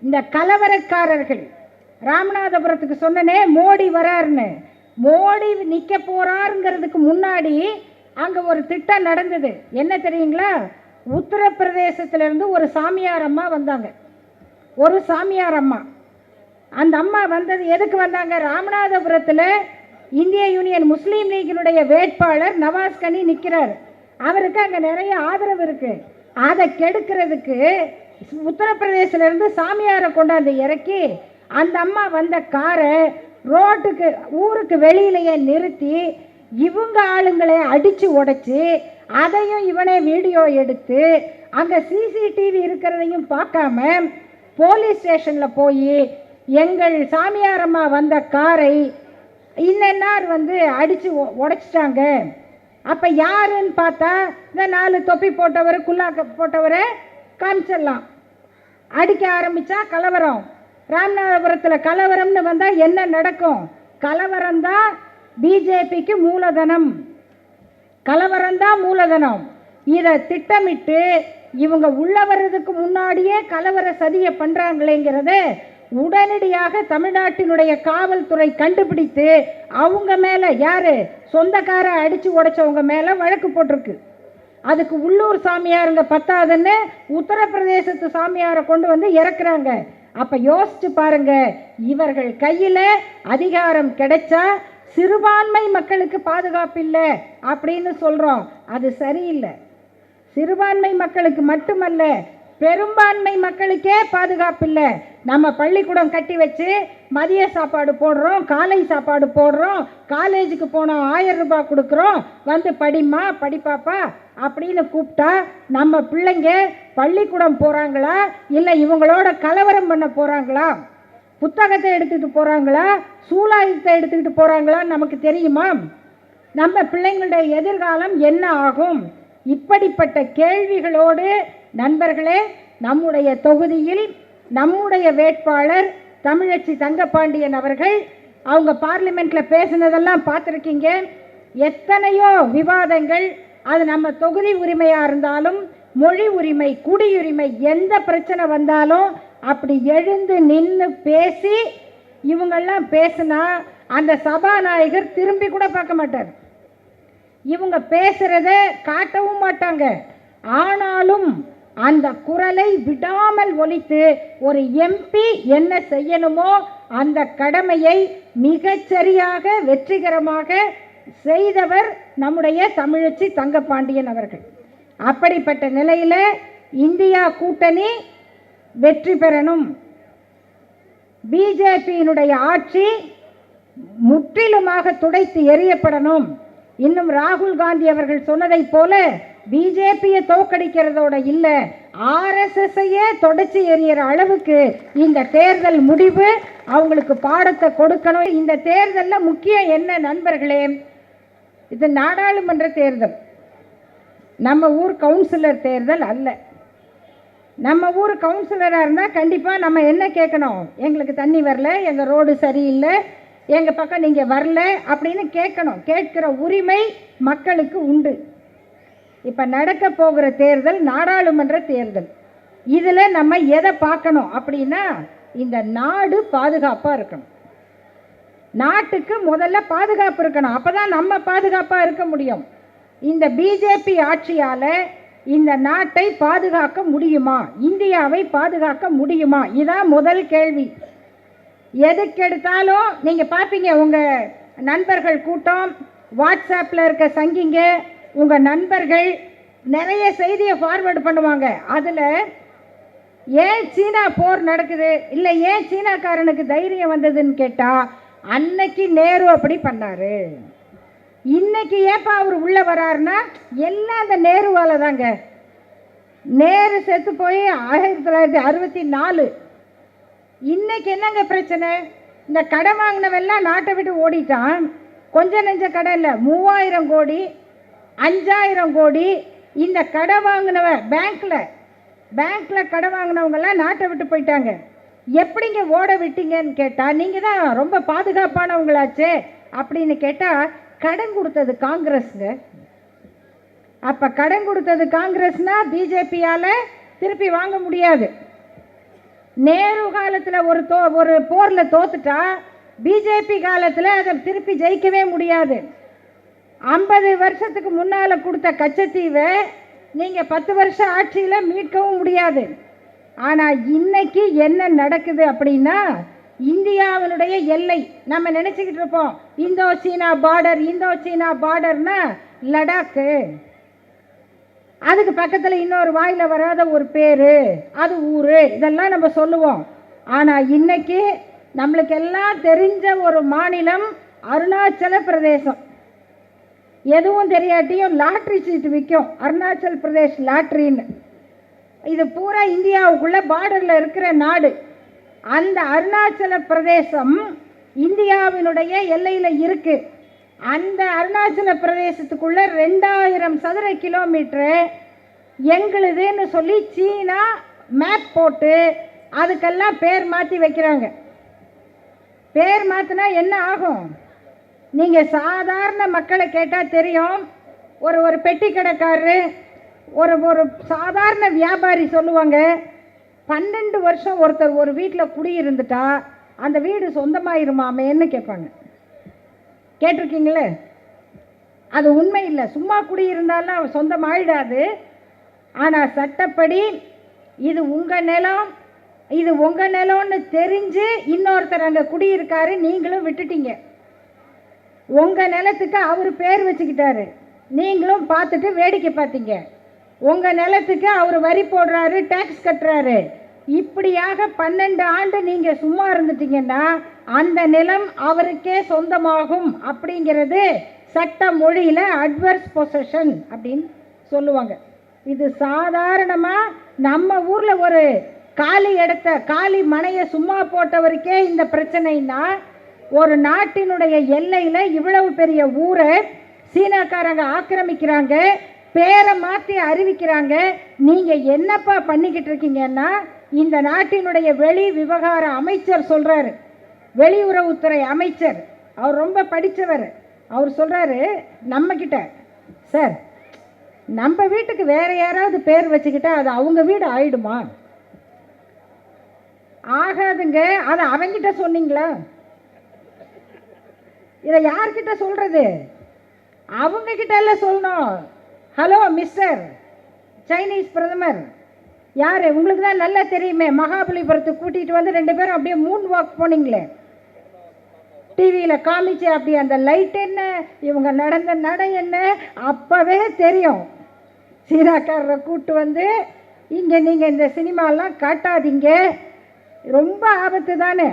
இந்த கலவரக்காரர்கள் ராமநாதபுரத்துக்கு சொன்னனே மோடி வராருன்னு, மோடி நிற்க போறாருங்கிறதுக்கு முன்னாடி அங்கே ஒரு திட்டம் நடந்தது. என்ன தெரியுங்களா? உத்தரப்பிரதேசத்திலிருந்து ஒரு சாமியார் அம்மா வந்தாங்க. ஒரு சாமியார் அம்மா, அந்த அம்மா வந்தது எதுக்கு வந்தாங்க? ராமநாதபுரத்தில் இந்திய யூனியன் முஸ்லீம் லீகினுடைய வேட்பாளர் நவாஸ் கனி நிற்கிறார். அவருக்கு அங்கே நிறைய ஆதரவு இருக்கு. அதை கெடுக்கிறதுக்கு உத்தரப்பிரதேசிலிருந்து சாமியாரை கொண்டாந்து இறக்கி அந்த அம்மா வந்த காரை ரோட்டுக்கு ஊருக்கு வெளியிலேயே நிறுத்தி இவங்க ஆளுங்களை அடித்து உடைச்சி அதையும் இவனே வீடியோ எடுத்து அங்கே சிசிடிவி இருக்கிறதையும் பார்க்காம போலீஸ் ஸ்டேஷனில் போய் எங்கள் சாமியாரம்மா வந்த காரை இன்னென்னார் வந்து அடித்து உடைச்சிட்டாங்க. அப்போ யாருன்னு பார்த்தா இந்த 4 தொப்பி போட்டவர் குல்லாக்க போட்டவரை காமிச்சிடலாம். அடிக்க ஆரம்பித்தா கலவரம். ராமநாதபுரத்தில் கலவரம்னு வந்தால் என்ன நடக்கும்? கலவரம்தான் பிஜேபிக்கு மூலதனம். கலவரம்தான் மூலதனம். இதை திட்டமிட்டு இவங்க உள்ள வர்றதுக்கு முன்னாடியே கலவர சதியை பண்ணுறாங்களேங்கிறத உடனடியாக தமிழ்நாட்டினுடைய காவல்துறை கண்டுபிடித்து அவங்க மேலே, யார் சொந்தக்கார அடித்து உடைச்சவங்க மேலே வழக்கு போட்டிருக்கு. அதுக்கு உள்ளூர் சாமியாருங்க பத்தாதுன்னு உத்தரப்பிரதேசத்து சாமியாரை கொண்டு வந்து இறக்குறாங்க. அப்ப யோசிச்சு பாருங்க, இவர்கள் கையில அதிகாரம் கிடைச்சா சிறுபான்மை மக்களுக்கு பாதுகாப்பு இல்லை அப்படின்னு சொல்றோம். அது சரியில்லை. சிறுபான்மை மக்களுக்கு மட்டுமல்ல, பெரும்பான்மை மக்களுக்கே பாதுகாப்பு இல்லை. நம்ம பள்ளிக்கூடம் கட்டி வச்சு மதிய சாப்பாடு போடுறோம், காலை சாப்பாடு போடுறோம், காலேஜுக்கு போனோம் 1000 ரூபாய் கொடுக்குறோம், வந்து படிம்மா படிப்பாப்பா அப்படின்னு கூப்பிட்டா நம்ம பிள்ளைங்க பள்ளிக்கூடம் போகிறாங்களா இல்லை இவங்களோட கலவரம் பண்ண போகிறாங்களா, புத்தகத்தை எடுத்துக்கிட்டு போகிறாங்களா, சூலாயுதத்தை எடுத்துக்கிட்டு போகிறாங்களான்னு நமக்கு தெரியுமா? நம்ம பிள்ளைங்களுடைய எதிர்காலம் என்ன ஆகும்? இப்படிப்பட்ட கேள்விகளோடு நண்பர்களே, நம்முடைய தொகுதியில் நம்முடைய வேட்பாளர் தமிழச்சி தங்கப்பாண்டியன் அவர்கள் அவங்க பார்லிமெண்ட்டில் பேசினதெல்லாம் பார்த்துருக்கீங்க. எத்தனையோ விவாதங்கள், அது நம்ம தொகுதி உரிமையாக இருந்தாலும் மொழி உரிமை, குடியுரிமை, எந்த பிரச்சனை வந்தாலும் அப்படி எழுந்து நின்று பேசி இவங்கெல்லாம் பேசினா அந்த சபாநாயகர் திரும்பி கூட பார்க்க மாட்டார். இவங்க பேசுகிறத காட்டவும் மாட்டாங்க. ஆனாலும் அந்த குரலை விடாமல் ஒலித்து ஒரு எம்பி என்ன செய்யணுமோ அந்த கடமையை மிகச்சரியாக வெற்றிகரமாக செய்தவர் நம்முடைய தமிழச்சி தங்கப்பாண்டியன் அவர்கள். அப்படிப்பட்ட நிலையில் இந்தியா கூட்டணி வெற்றி பெறணும், பிஜேபியினுடைய ஆட்சி முற்றிலுமாக துடைத்து எறியப்படணும். இன்னும் ராகுல் காந்தி அவர்கள் சொன்னதை போல பிஜேபியை தோக்கடிக்கிறதோட இல்லை, ஆர்எஸ்எஸ்ஐயே தொடச்சி எறிகிற அளவுக்கு இந்த தேர்தல் முடிவு அவங்களுக்கு பாடத்தை கொடுக்கணும். இந்த தேர்தலில் முக்கியம் என்ன நண்பர்களே, இது நாடாளுமன்ற தேர்தல், நம்ம ஊர் கவுன்சிலர் தேர்தல் அல்ல. நம்ம ஊர் கவுன்சிலராக இருந்தால் கண்டிப்பாக நம்ம என்ன கேட்கணும்? எங்களுக்கு தண்ணி வரல, எங்கள் ரோடு சரியில்லை, எங்கள் பக்கம் நீங்கள் வரல அப்படின்னு கேட்கணும். கேட்கிற உரிமை மக்களுக்கு உண்டு. இப்போ நடக்க போகிற தேர்தல் நாடாளுமன்ற தேர்தல். இதில் நம்ம எதை பார்க்கணும் அப்படின்னா, இந்த நாடு பாதுகாப்பாக இருக்கணும். நாட்டுக்கு முதல்ல பாதுகாப்பு இருக்கணும். அப்போ தான் நம்ம பாதுகாப்பாக இருக்க முடியும். இந்த பிஜேபி ஆட்சியால் இந்த நாட்டை பாதுகாக்க முடியுமா? இந்தியாவை பாதுகாக்க முடியுமா? இதான் முதல் கேள்வி. எதுக்கெடுத்தாலும் நீங்கள் பார்ப்பீங்க, உங்கள் நண்பர்கள் கூட்டம், வாட்ஸ்அப்பில் இருக்க சங்கிங்க, உங்கள் நண்பர்கள் நிறைய செய்தியை ஃபார்வேர்டு பண்ணுவாங்க. அதில் ஏன் சீனா போர் நடக்குது, இல்லை ஏன் சீனாக்காரனுக்கு தைரியம் வந்ததுன்னு கேட்டால், அன்னைக்கு நேரு அப்படி பண்ணார், இன்னைக்கு ஏப்பா அவர் உள்ளே வராருன்னா எல்லாம் அந்த நேருவால் தாங்க. நேரு செத்து போய் 1964. இன்னைக்கு என்னங்க பிரச்சனை? இந்த கடன் வாங்கினவெல்லாம் நாட்டை விட்டு ஓடிட்டான். கொஞ்சம் நெஞ்ச கடன் இல்லை, 3000 கோடி 5000 கோடி. இந்த கடன் வாங்கினவ பேங்க்கில் கடன் வாங்கினவங்கெல்லாம் நாட்டை விட்டு போயிட்டாங்க. எப்படிங்க ஓட விட்டீங்கன்னு கேட்டால், நீங்கள் தான் ரொம்ப பாதுகாப்பானவங்களாச்சே அப்படின்னு கேட்டால், கடன் கொடுத்தது காங்கிரஸுங்க. அப்போ கடன் கொடுத்தது காங்கிரஸ்னா பிஜேபியால் திருப்பி வாங்க முடியாது. நேரு காலத்தில் ஒரு போரில் தோத்துட்டா பிஜேபி காலத்தில் அதை திருப்பி ஜெயிக்கவே முடியாது. 50 வருஷத்துக்கு முன்னால் கொடுத்த கச்சத்தீவை நீங்கள் 10 வருஷம் ஆட்சியில் மீட்கவும் முடியாது. ஆனால் இன்னைக்கு என்ன நடக்குது அப்படின்னா, இந்தியாவினுடைய எல்லை நம்ம நினச்சிக்கிட்டு இருப்போம் இந்தோ சீனா பார்டர்னா லடாக்கு, அதுக்கு பக்கத்தில் இன்னொரு வாயில் வராத ஒரு பேர், அது ஊர், இதெல்லாம் நம்ம சொல்லுவோம். ஆனால் இன்னைக்கு நம்மளுக்கு எல்லாம் தெரிஞ்ச ஒரு மாநிலம் அருணாச்சல பிரதேசம். எதுவும் தெரியாட்டியும் லாட்ரி சீட்டு விற்கும், அருணாச்சல் பிரதேஷ் லாட்ரின்னு. இது பூரா இந்தியாவுக்குள்ள பார்டரில் இருக்கிற நாடு. அந்த அருணாச்சல பிரதேசம் இந்தியாவினுடைய எல்லையில் இருக்கு. அந்த அருணாச்சல பிரதேசத்துக்குள்ள 2000 சதுர கிலோமீட்டரு எங்களுதுன்னு சொல்லி சீனா மேப் போட்டு அதுக்கெல்லாம் பேர் மாற்றி வைக்கிறாங்க. பேர் மாற்றினா என்ன ஆகும்? நீங்கள் சாதாரண மக்களை கேட்டால் தெரியும். ஒரு பெட்டி கடைக்காரரு, ஒரு சாதாரண வியாபாரி சொல்லுவாங்க, 12 வருஷம் ஒருத்தர் ஒரு வீட்டில் குடியிருந்துட்டா அந்த வீடு சொந்தமாயிருமாமேன்னு கேட்பாங்க. கேட்டிருக்கீங்களே? அது உண்மை இல்லை. சும்மா குடியிருந்தாலும் சொந்தமாயிடாது. ஆனால் சட்டப்படி இது உங்கள் நிலம், இது உங்கள் நிலம்னு தெரிஞ்சு இன்னொருத்தர் அங்கே குடியிருக்காரு, நீங்களும் விட்டுட்டீங்க. உங்கள் நிலத்துக்கு அவர் பேர் வச்சுக்கிட்டாரு, நீங்களும் பார்த்துட்டு வேடிக்கை பார்த்தீங்க. உங்கள் நிலத்துக்கு அவர் வரி போடுறாரு, டேக்ஸ் கட்டுறாரு. இப்படியாக 12 ஆண்டு நீங்கள் சும்மா இருந்துட்டீங்கன்னா அந்த நிலம் அவருக்கே சொந்தமாகும். அப்படிங்கிறது சட்ட மொழியில் அட்வர்ஸ் பொசஷன் அப்படின்னு சொல்லுவாங்க. இது சாதாரணமாக நம்ம ஊரில் ஒரு காலி இடத்த, காலி மனையை சும்மா போட்டவருக்கே இந்த பிரச்சனைன்னா, ஒரு நாட்டினுடைய எல்லையில் இவ்வளவு பெரிய ஊரை சீனாக்காரங்க ஆக்கிரமிக்கிறாங்க, பேரை மாற்றி அறிவிக்கிறாங்க. நீங்கள் என்னப்பா பண்ணிக்கிட்டு இருக்கீங்கன்னா, இந்த நாட்டினுடைய வெளி விவகார அமைச்சர் சொல்கிறாரு, வெளியுறவுத்துறை அமைச்சர், அவர் ரொம்ப படித்தவர். அவர் சொல்கிறாரு நம்மக்கிட்ட, சார் நம்ம வீட்டுக்கு வேறு யாராவது பேர் வச்சுக்கிட்டா அது அவங்க வீடு ஆயிடுமா? ஆகாதுங்க. அதை அவங்கிட்ட சொன்னீங்களா? இதை யார்கிட்ட சொல்கிறது? அவங்கக்கிட்ட எல்லாம் சொல்லணும். ஹலோ மிஸ்டர் சைனீஸ் பிரதமர், யார் உங்களுக்கு தான் நல்லா தெரியுமே, மகாபலிபுரத்துக்கு கூட்டிகிட்டு வந்து 2 பேரும் அப்படியே மூன் வாக் போனீங்களே, டிவியில் காமிச்சு, அப்படி அந்த லைட் என்ன, இவங்க நடந்த நடை என்ன, அப்போவே தெரியும். சீனாக்காரரை கூப்பிட்டு வந்து இங்கே நீங்கள் இந்த சினிமாலாம் காட்டாதீங்க, ரொம்ப ஆபத்து தானே,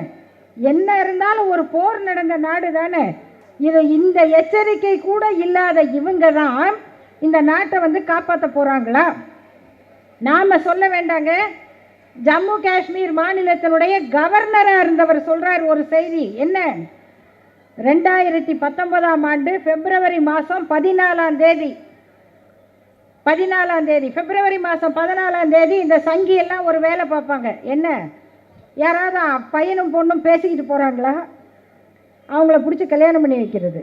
என்ன இருந்தாலும் ஒரு போர் நடந்த நாடு தானே. இந்த எச்சரிக்கை கூட இல்லாத இவங்க தான் இந்த நாட்டை வந்து காப்பாற்ற போகிறாங்களா? நாம் சொல்ல வேண்டாங்க. ஜம்மு காஷ்மீர் மாநிலத்தினுடைய கவர்னராக இருந்தவர் சொல்கிறார் ஒரு செய்தி. என்ன? 2019ஆம் ஆண்டு பிப்ரவரி மாதம் 14ஆம் தேதி, பிப்ரவரி மாதம் 14ஆம் தேதி இந்த சங்கியெல்லாம் ஒரு வேலை பார்ப்பாங்க. என்ன? யாராவது பையனும் பொண்ணும் பேசிக்கிட்டு போகிறாங்களா, அவங்கள பிடிச்சி கல்யாணம் பண்ணி வைக்கிறது.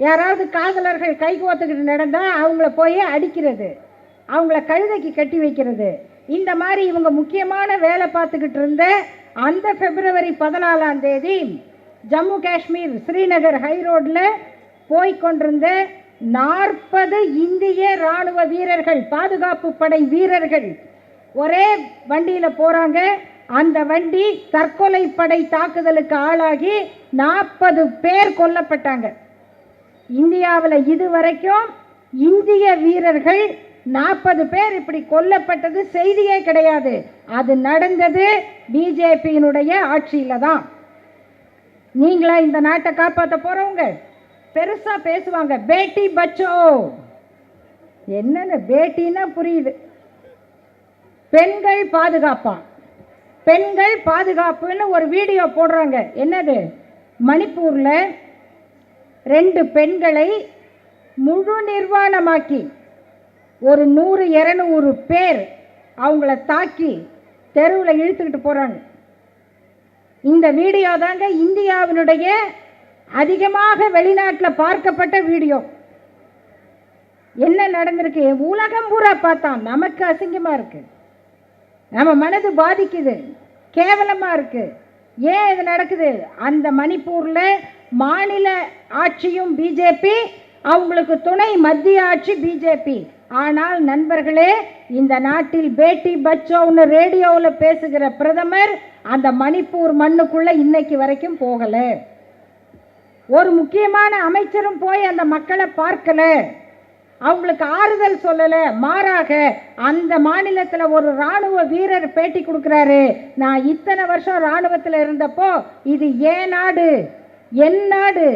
யாராவது காதலர்கள் கை கோத்துக்கிட்டு நடந்தால் அவங்கள போய் அடிக்கிறது, அவங்கள கழுதைக்கு கட்டி வைக்கிறது. இந்த மாதிரி இவங்க முக்கியமான வேலை பார்த்துக்கிட்டு இருந்த அந்த பிப்ரவரி 14ஆம் தேதி ஜம்மு காஷ்மீர் ஸ்ரீநகர் ஹைரோடில் போய்கொண்டிருந்த 40 இந்திய இராணுவ வீரர்கள், பாதுகாப்பு படை வீரர்கள் ஒரே வண்டியில் போகிறாங்க. அந்த வண்டி தற்கொலை படை தாக்குதலுக்கு ஆளாகி 40 பேர் கொல்லப்பட்டாங்க. இந்தியாவில் இதுவரைக்கும் இந்திய வீரர்கள் 40 பேர் இப்படி கொல்லப்பட்டது செய்தியே கிடையாது. அது நடந்தது பிஜேபியினுடைய ஆட்சியில் தான். நீங்களா இந்த நாட்டை காப்பாற்ற போகிறவங்க? பெருசாக பேசுவாங்க, பேட்டி பச்சோ. என்னென்ன பேட்டின்னா புரியுது. பெண்கள் பாதுகாப்பா, பெண்கள் பாதுகாப்புன்னு ஒரு வீடியோ போடுறாங்க. என்னது? மணிப்பூரில் 2 பெண்களை முழு நிர்வாணமாக்கி ஒரு 100-200 பேர் அவங்கள தாக்கி தெருவில் இழுத்துக்கிட்டு போகிறாங்க. இந்த வீடியோ தாங்க இந்தியாவினுடைய அதிகமாக வெளிநாட்டில் பார்க்கப்பட்ட வீடியோ. என்ன நடந்திருக்கு? உலகம் பூரா பார்த்தான். நமக்கு அசிங்கமாக இருக்குது, நம்ம மனது பாதிக்குது, கேவலமாக இருக்குது. ஏன் இது நடக்குது? அந்த மணிப்பூரில் மாநில ஆட்சியும் பிஜேபி, அவங்களுக்கு துணை மத்திய ஆட்சி பிஜேபி. ஆனால் நண்பர்களே, இந்த நாட்டில் பேட்டி பச்சோன்னு ரேடியோவில் பேசுகிற பிரதமர் அந்த மணிப்பூர் மண்ணுக்குள்ளே இன்னைக்கு வரைக்கும் போகலை. ஒரு முக்கியமான அமைச்சரும் போய் அந்த மக்களை பார்க்கல, அவங்களுக்கு ஆறுதல் சொல்லலை. மாறாக அந்த மாநிலத்தில் ஒரு இராணுவ வீரர் பேட்டி கொடுக்குறாரு, நான் இத்தனை வருஷம் இராணுவத்தில் இருந்தப்போ இது ஏன் நாடு, என் நாடு,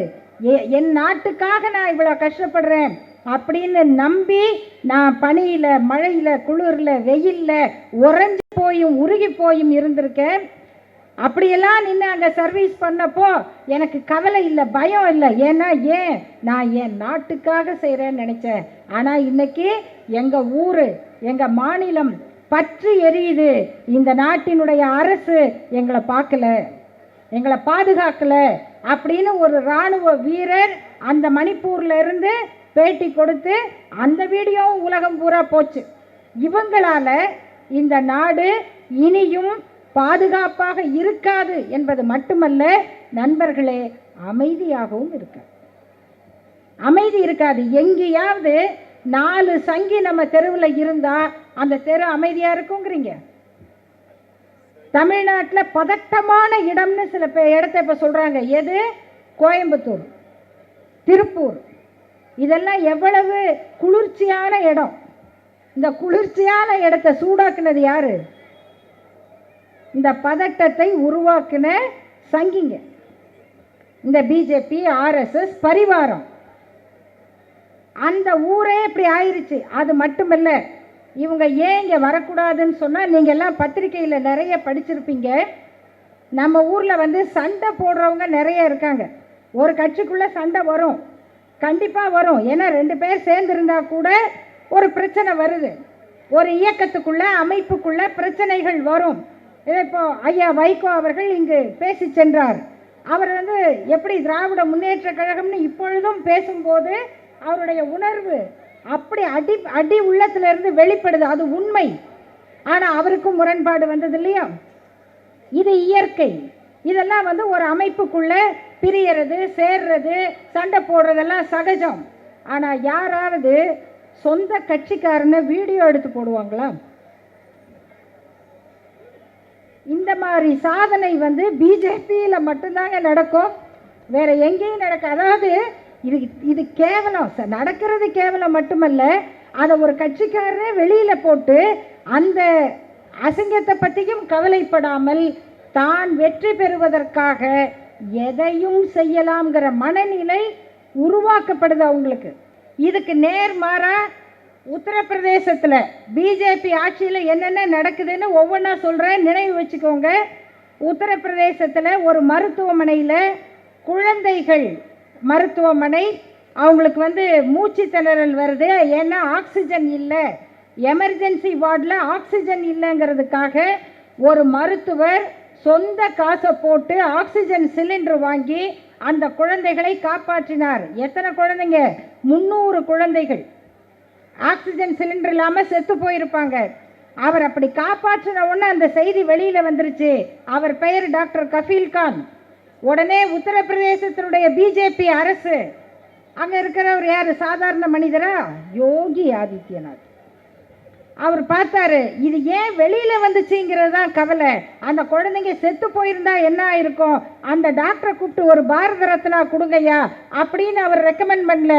என் நாட்டுக்காக நான் இவ்வளோ கஷ்டப்படுறேன் அப்படின்னு நம்பி, நான் பனியில், மழையில், குளிரில், வெயிலில் உறைஞ்சி போயும் உருகி போயும் இருந்திருக்கேன். அப்படியெல்லாம் நின்று அங்கே சர்வீஸ் பண்ணப்போ எனக்கு கவலை இல்லை, பயம் இல்லை. ஏன்னா நான் என் நாட்டுக்காக செய்கிறேன்னு நினச்சேன். ஆனால் இன்னைக்கு எங்கள் ஊர், எங்கள் மாநிலம் பற்றி எரியுது. இந்த நாட்டினுடைய அரசு எங்களை பார்க்கல, எங்களை பாதுகாக்கலை அப்படின்னு ஒரு இராணுவ வீரர் அந்த மணிப்பூரில் இருந்து பேட்டி கொடுத்து அந்த வீடியோவும் உலகம் பூரா போச்சு. இவங்களால் இந்த நாடு இனியும் பாதுகாப்பாக இருக்காது என்பது மட்டுமல்ல நண்பர்களே, அமைதியாகவும் இருக்காது. அமைதி இருக்காது. எங்கேயாவது 4 சங்கி நம்ம தெருவில் இருந்தால் அந்த தெரு அமைதியாக இருக்குங்கிறீங்க? தமிழ்நாட்டில் பதட்டமான இடம்னு சில இடத்த இப்போ சொல்கிறாங்க. எது? கோயம்புத்தூர், திருப்பூர், இதெல்லாம் எவ்வளவு குளிர்ச்சியான இடம். இந்த குளிர்ச்சியான இடத்தை சூடாக்குனது யாரு? இந்த பதட்டத்தை உருவாக்குன சங்கிங்க, இந்த பிஜேபி, ஆர்எஸ்எஸ் பரிவாரம். அந்த ஊரே இப்படி ஆயிருச்சு. அது மட்டுமல்ல, இவங்க ஏன் இங்கே வரக்கூடாதுன்னு சொன்னால், நீங்கள் எல்லாம் பத்திரிகையில் நிறைய படிச்சிருப்பீங்க. நம்ம ஊரில் சண்டை போடுறவங்க நிறைய இருக்காங்க. ஒரு கட்சிக்குள்ளே சண்டை வரும், கண்டிப்பாக வரும். ஏன்னா 2 பேர் சேர்ந்துருந்தா கூட ஒரு பிரச்சனை வருது. ஒரு இயக்கத்துக்குள்ள, அமைப்புக்குள்ள பிரச்சனைகள் வரும். இப்போ ஐயா வைகோ அவர்கள் இங்கு பேசி சென்றார். அவர் எப்படி திராவிட முன்னேற்ற கழகம்னு இப்பொழுதும் பேசும்போது அவருடைய உணர்வு அப்படி அடி உள்ளத்திலிருந்து வெளிப்படுது. அது உண்மை. ஆனால் அவருக்கும் முரண்பாடு வந்தது இல்லையா? இது இயற்கை. இதெல்லாம் ஒரு அமைப்புக்குள்ள பிரியறது, சேர்றது, சண்டை போடுறதெல்லாம் சகஜம். ஆனால் யாராவது சொந்த கட்சிக்காரனை வீடியோ எடுத்து போடுவாங்களா? இந்த மாதிரி சாதனை பிஜேபியில் மட்டும்தாங்க நடக்கும், வேற எங்கேயும் நடக்கும். அதாவது இது கேவலம். நடக்கிறது கேவலம் மட்டுமல்ல, அதை ஒரு கட்சிக்காரரே வெளியில் போட்டு அந்த அசிங்கத்தை பற்றியும் கவலைப்படாமல் தான் வெற்றி பெறுவதற்காக எதையும் செய்யலாம்ங்கிற மனநிலை உருவாக்கப்படுது அவங்களுக்கு. இதுக்கு நேர்மாறா உத்தரப்பிரதேசத்தில் பிஜேபி ஆட்சியில் என்னென்ன நடக்குதுன்னு ஒவ்வொன்றா சொல்கிறேன், நினைவு வச்சுக்கோங்க. உத்தரப்பிரதேசத்தில் ஒரு மருத்துவமனையில் குழந்தைகள் மருத்துவமனை, அவங்களுக்கு மூச்சு திணறல் வருது. ஏன்னா ஆக்சிஜன் இல்லை, எமர்ஜென்சி வார்டில் ஆக்சிஜன் இல்லைங்கிறதுக்காக ஒரு மருத்துவர் சொந்த காசை போட்டு ஆக்சிஜன் சிலிண்டர் வாங்கி அந்த குழந்தைகளை காப்பாற்றினார். எத்தனை குழந்தைங்க? 300 குழந்தைகள் ஆக்சிஜன் சிலிண்டர் இல்லாமல் செத்து போயிருப்பாங்க. அவர் அப்படி காப்பாற்றின உடனே அந்த செய்தி வெளியில் வந்துருச்சு. அவர் பெயர் டாக்டர் கஃபீல் கான். உடனே உத்தரப்பிரதேசத்தினுடைய பிஜேபி அரசு, அங்கே இருக்கிறவர் யார்? சாதாரண மனிதரா? யோகி ஆதித்யநாத். அவர் பார்த்தாரு, இது ஏன் வெளியில் வந்துச்சுங்கிறது தான் கவலை. அந்த குழந்தைங்க செத்து போயிருந்தா என்ன ஆயிருக்கும்? அந்த டாக்டரை கூப்பிட்டு ஒரு பாரத ரத்னா கொடுங்கய்யா அப்படின்னு அவர் ரெக்கமெண்ட் பண்ணல.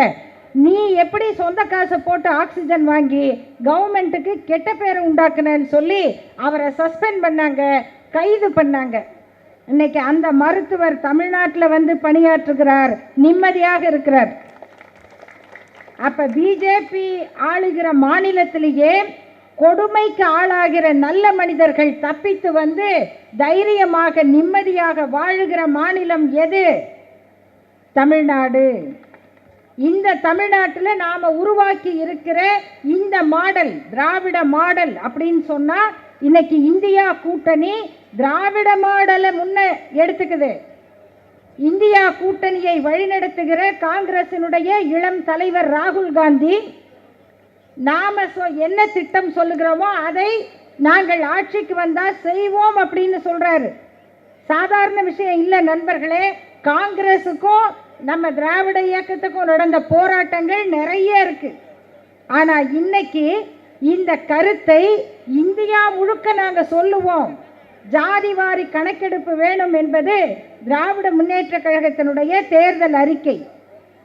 நீ எப்படி சொந்த காசை போட்டு ஆக்சிஜன் வாங்கி கவர்மெண்ட்டுக்கு கெட்ட பேரை உண்டாக்குனேன்னு சொல்லி அவரை சஸ்பெண்ட் பண்ணாங்க, கைது பண்ணாங்க. இன்னைக்கு அந்த மருத்துவர் தமிழ்நாட்டில் பணியாற்றுகிறார், நிம்மதியாக இருக்கிறார். அப்ப பிஜேபி ஆளுகிற மாநிலத்திலேயே கொடுமைக்கு ஆளாகிற நல்ல மனிதர்கள் தப்பித்து தைரியமாக நிம்மதியாக வாழுகிற மாநிலம் எது? தமிழ்நாடு. இந்த தமிழ்நாட்டில் நாம் உருவாக்கி இருக்கிற இந்த மாடல், திராவிட மாடல் அப்படின்னு சொன்னால், இன்னைக்கு இந்தியா கூட்டணி திராவிட மாடலை முன்ன எடுத்துக்குது. இந்தியா கூட்டணியை வழிநடத்துகிற காங்கிரசினுடைய இளம் தலைவர் ராகுல் காந்தி, நாம என்ன திட்டம் சொல்லுகிறோமோ அதை நாங்கள் ஆட்சிக்கு வந்தால் செய்வோம் அப்படின்னு சொல்றாரு. சாதாரண விஷயம் இல்லை நண்பர்களே. காங்கிரஸுக்கும் நம்ம திராவிட இயக்கத்துக்கும் நடந்த போராட்டங்கள் நிறைய இருக்கு. ஆனா இன்னைக்கு இந்த கருத்தை இந்தியா முழுக்க நாங்கள் சொல்லுவோம். ஜாதிவாரி கணக்கெடுப்பு வேணும் என்பது திராவிட முன்னேற்ற கழகத்தினுடைய தேர்தல் அறிக்கை.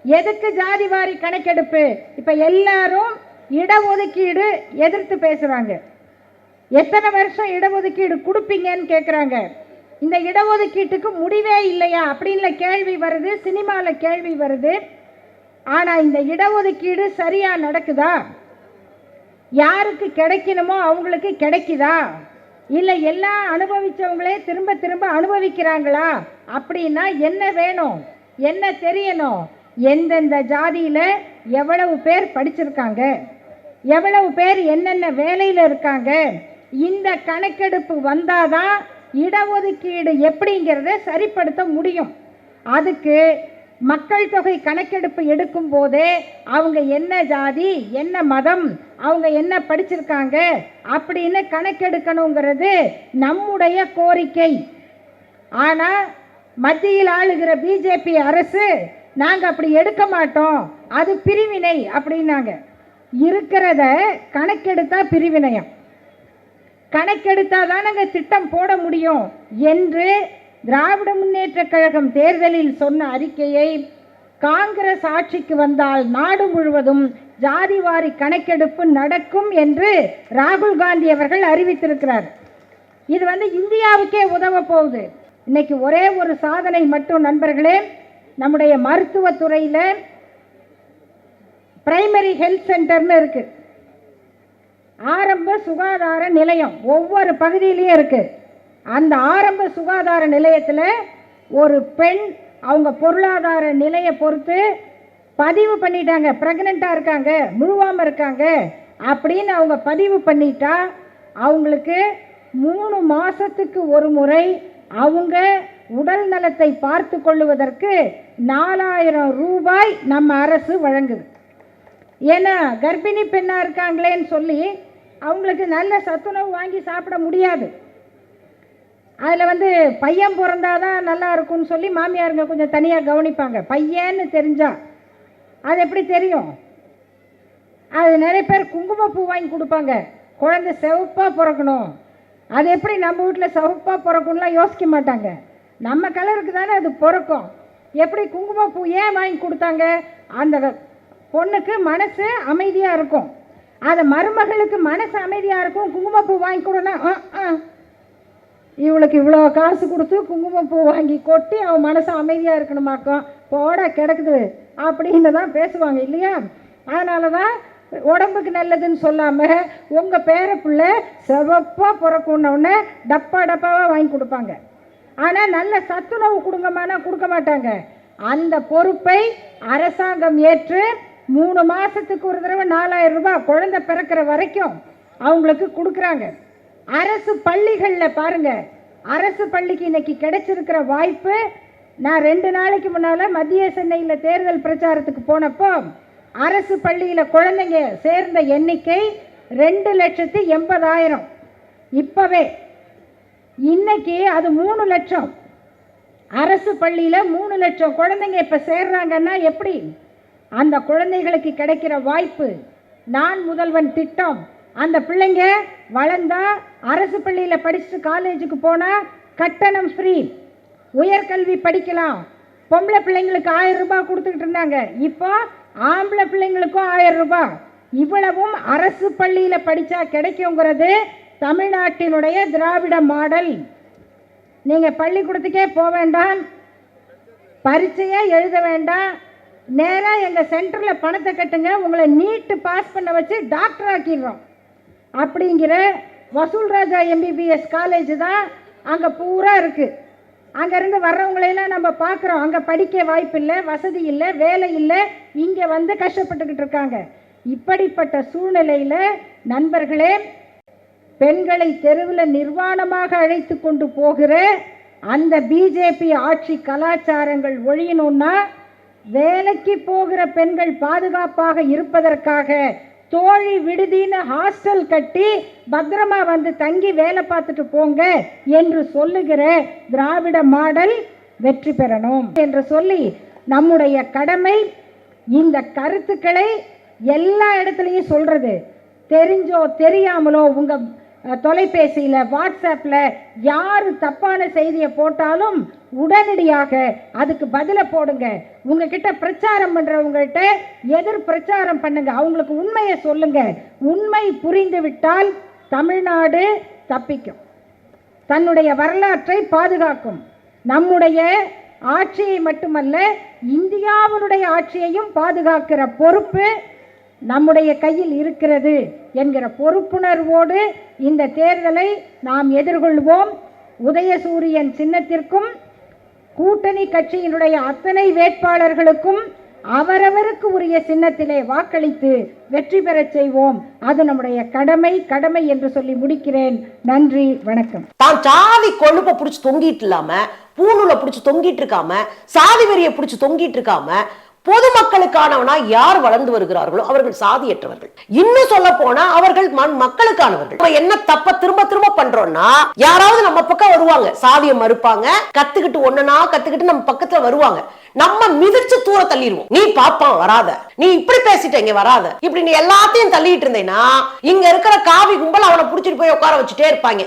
எதுக்கு ஜாதிவாரி கணக்கெடுப்பு? இப்ப எல்லாரும் இடஒதுக்கீடு எதிர்த்து பேசுறாங்க. எத்தனை வருஷம் இடஒதுக்கீடு கொடுப்பீங்கன்னு கேட்குறாங்க. இந்த இடஒதுக்கீட்டுக்கு முடிவே இல்லையா அப்படின்னு கேள்வி வருது, சினிமாவில் கேள்வி வருது. ஆனால் இந்த இடஒதுக்கீடு சரியா நடக்குதா? யாருக்கு கிடைக்கணுமோ அவங்களுக்கு கிடைக்குதா? இல்லை எல்லாம் அனுபவிச்சவங்களே திரும்ப திரும்ப அனுபவிக்கிறாங்களா? அப்படின்னா என்ன வேணும், என்ன தெரியணும்? எந்தெந்த ஜாதியில் எவ்வளவு பேர் படிச்சிருக்காங்க, எவ்வளவு பேர் என்னென்ன வேலையில் இருக்காங்க, இந்த கணக்கெடுப்பு வந்தாதான் இடஒதுக்கீடு எப்படிங்கிறத சரிப்படுத்த முடியும். அதுக்கு மக்கள் தொகை கணக்கெடுப்பு எடுக்கும் போதே அவங்க என்ன ஜாதி, என்ன மதம், அவங்க என்ன படிச்சிருக்காங்க அப்படின்னு கணக்கெடுக்கணுங்கிறது நம்முடைய கோரிக்கை. ஆனால் மத்தியில் ஆளுகிற பிஜேபி அரசு நாங்கள் அப்படி எடுக்க மாட்டோம், அது பிரிவினை அப்படின்னாங்க. இருக்கிறத கணக்கெடுத்தா பிரிவினையம். கணக்கெடுத்தால் தானங்க திட்டம் போட முடியும் என்று திராவிட முன்னேற்ற கழகம் தேர்தலில் சொன்ன அறிக்கையை காங்கிரஸ் ஆட்சிக்கு வந்தால் நாடு முழுவதும் ஜாதிவாரி கணக்கெடுப்பு நடக்கும் என்று ராகுல் காந்தி அவர்கள் அறிவித்திருக்கிறார். இது இந்தியாவுக்கே உதவ போகுது. இன்னைக்கு ஒரே ஒரு சாதனை மட்டும் நண்பர்களே, நம்முடைய மருத்துவத்துறையில் பிரைமரி ஹெல்த் சென்டர்னு இருக்கு, ஆரம்ப சுகாதார நிலையம் ஒவ்வொரு பகுதியிலையும் இருக்கு. அந்த ஆரம்ப சுகாதார நிலையத்தில் ஒரு பெண் அவங்க பொருளாதார நிலையை பொறுத்து பதிவு பண்ணிட்டாங்க, ப்ரெக்னெண்ட்டாக இருக்காங்க, முழுவாமல் இருக்காங்க அப்படின்னு அவங்க பதிவு பண்ணிட்டா அவங்களுக்கு 3 மாதத்துக்கு ஒரு முறை அவங்க உடல் நலத்தை பார்த்து கொள்ளுவதற்கு 4000 ரூபாய் நம்ம அரசு வழங்குது. ஏன்னா கர்ப்பிணி பெண்ணாக இருக்காங்களேன்னு சொல்லி அவங்களுக்கு நல்ல சத்துணவு வாங்கி சாப்பிட முடியாது. அதில் பையன் பிறந்தாதான் நல்லா இருக்கும்னு சொல்லி மாமியாருங்க கொஞ்சம் தனியாக கவனிப்பாங்க. பையன்னு தெரிஞ்சா அது எப்படி தெரியும்? அது நிறைய பேர் குங்குமப்பூ வாங்கி கொடுப்பாங்க, குழந்தை சிவப்பாக பிறக்கணும். அது எப்படி நம்ம வீட்டில் சிவப்பாக பிறக்கணும்லாம் யோசிக்க மாட்டாங்க. நம்ம கலருக்கு தானே அது பிறக்கும். எப்படி குங்குமப்பூ ஏன் வாங்கி கொடுத்தாங்க? அந்த பொண்ணுக்கு மனசு அமைதியாக இருக்கும். அது மருமகளுக்கு மனசு அமைதியாக இருக்கும். குங்குமப்பூ வாங்கி கொடுனா இவளுக்கு இவ்வளோ காசு கொடுத்து குங்குமப்பூ வாங்கி கொட்டி அவன் மனசு அமைதியாக இருக்கணுமாக்கும், போட கிடக்குது அப்படின்னு தான் பேசுவாங்க இல்லையா? அதனால தான் உடம்புக்கு நல்லதுன்னு சொல்லாமல் உங்கள் பேர பிள்ளை சிவப்பாக பிறக்கணுன்னே டப்பா டப்பாவாக வாங்கி கொடுப்பாங்க. ஆனால் நல்ல சத்துணவு கொடுங்கம்மானா கொடுக்க மாட்டாங்க. அந்த பொறுப்பை அரசாங்கம் ஏற்று 3 மாதத்துக்கு ஒரு தடவை 4000 ரூபாய் குழந்தை பிறக்கிற வரைக்கும் அவங்களுக்கு கொடுக்குறாங்க. அரசு பள்ளிகளில் பாருங்க, அரசு பள்ளிக்கு இன்னைக்கு கிடைச்சிருக்கிற வாய்ப்பு. நான் 2 நாளைக்கு முன்னால் மத்திய சென்னையில் தேர்தல் பிரச்சாரத்துக்கு போனப்போ அரசு பள்ளியில் குழந்தைங்க சேர்ந்த எண்ணிக்கை 2,80,000. இப்போவே இன்னைக்கு அது 3 லட்சம். அரசு பள்ளியில் 3 லட்சம் குழந்தைங்க இப்போ சேர்றாங்கன்னா எப்படி? அந்த குழந்தைகளுக்கு கிடைக்கிற வாய்ப்பு, நான் முதல்வன் திட்டம். அந்த பிள்ளைங்க வளர்ந்தா அரசு பள்ளியில் படிச்சுட்டு காலேஜுக்கு போனால் கட்டணம் ஃப்ரீ, உயர்கல்வி படிக்கலாம். பொம்பளை பிள்ளைங்களுக்கு 1000 ரூபாய் கொடுத்துக்கிட்டு இருந்தாங்க, இப்போ ஆம்பளை பிள்ளைங்களுக்கும் 1000 ரூபாய். இவ்வளவும் அரசு பள்ளியில் படித்தா கிடைக்குங்கிறது தமிழ்நாட்டினுடைய திராவிட மாடல். நீங்கள் பள்ளிக்கூடத்துக்கே போக வேண்டாம், பரீட்சையே எழுத வேண்டாம், நேராக எங்கள் சென்டரில் பணத்தை கட்டுங்க, உங்களை நீட்டு பாஸ் பண்ண வச்சு டாக்டர் ஆக்கிடுறோம் அப்படிங்கிற வசூல் ராஜா MBBS காலேஜ் தான் அங்கே பூரா இருக்குது. அங்கேருந்து வர்றவங்களையெல்லாம் நம்ம பார்க்குறோம். அங்கே படிக்க வாய்ப்பு இல்லை, வசதி இல்லை, வேலை இல்லை, இங்கே கஷ்டப்பட்டுக்கிட்டு இருக்காங்க. இப்படிப்பட்ட சூழ்நிலையில் நண்பர்களே, பெண்களை தெருவில் நிர்வாணமாக அழைத்து கொண்டு போகிற அந்த பிஜேபி ஆட்சி கலாச்சாரங்கள் ஒழியணும்னா வேலைக்கு போகிற பெண்கள் பாதுகாப்பாக இருப்பதற்காக தோழி விடுதின்னு ஹாஸ்டல் கட்டி பத்திரமா தங்கி வேலை பார்த்துட்டு போங்க என்று சொல்லுகிற திராவிட மாடல் வெற்றி பெறணும் என்று சொல்லி நம்முடைய கடமை இந்த கருத்துக்களை எல்லா இடத்துலையும் சொல்றது. தெரிஞ்சோ தெரியாமலோ உங்கள் தொலைபேசியில் வாட்ஸ்அப்பில் யார் தப்பான செய்தியை போட்டாலும் உடனடியாக அதுக்கு பதிலை போடுங்க. உங்ககிட்ட பிரச்சாரம் பண்ணுறவங்கள்ட்ட எதிர் பிரச்சாரம் பண்ணுங்க, அவங்களுக்கு உண்மையை சொல்லுங்க. உண்மை புரிந்து விட்டால் தமிழ்நாடு தப்பிக்கும், தன்னுடைய வரலாற்றை பாதுகாக்கும். நம்முடைய ஆட்சியை மட்டுமல்ல, இந்தியாவினுடைய ஆட்சியையும் பாதுகாக்கிற பொறுப்பு நம்முடைய கையில் இருக்கிறது என்கிற பொறுப்புணர்வோடு இந்த தேர்தலை நாம் எதிர்கொள்வோம். உதயசூரியன் சின்னத்திற்கும் கூட்டணி கட்சியினுடைய அத்தனை வேட்பாளர்களுக்கும் அவரவருக்கு உரிய சின்னத்திலே வாக்களித்து வெற்றி பெறச் செய்வோம். அது நம்முடைய கடமை என்று சொல்லி முடிக்கிறேன். நன்றி, வணக்கம். தான் சாதி கொழுப்பை பிடிச்சி தொங்கிட்டு இல்லாம, பூணூலை பிடிச்சி தொங்கிட்டு இருக்காம, சாதி வெறியை பிடிச்சி தொங்கிட்டு இருக்காம, பொதுமக்களுக்கானவனா யார் வளர்ந்து வருகிறார்களோ அவர்கள் சாதியற்றவர்கள். இன்னும் சொல்ல போனா அவர்கள் மக்களுக்கானவர்கள். நம்ம என்ன தப்ப திரும்ப திரும்ப பண்றோம்னா, யாராவது நம்ம பக்கம் வருவாங்க, சாதியம் மறுப்பாங்க, கத்துக்கிட்டு ஒண்ணுனா கத்துக்கிட்டு நம்ம பக்கத்துல வருவாங்க, நம்ம மிதிச்சு தூர தள்ளிடுவோம். நீ பாப்பான் வராத, நீ இப்படி பேசிட்ட இங்க வராத, இப்படி நீ எல்லாத்தையும் தள்ளிட்டு இருந்தேன்னா இங்க இருக்கிற காவி கும்பல் அவனை புடிச்சிட்டு போய் உட்கார வச்சுட்டே இருப்பாங்க.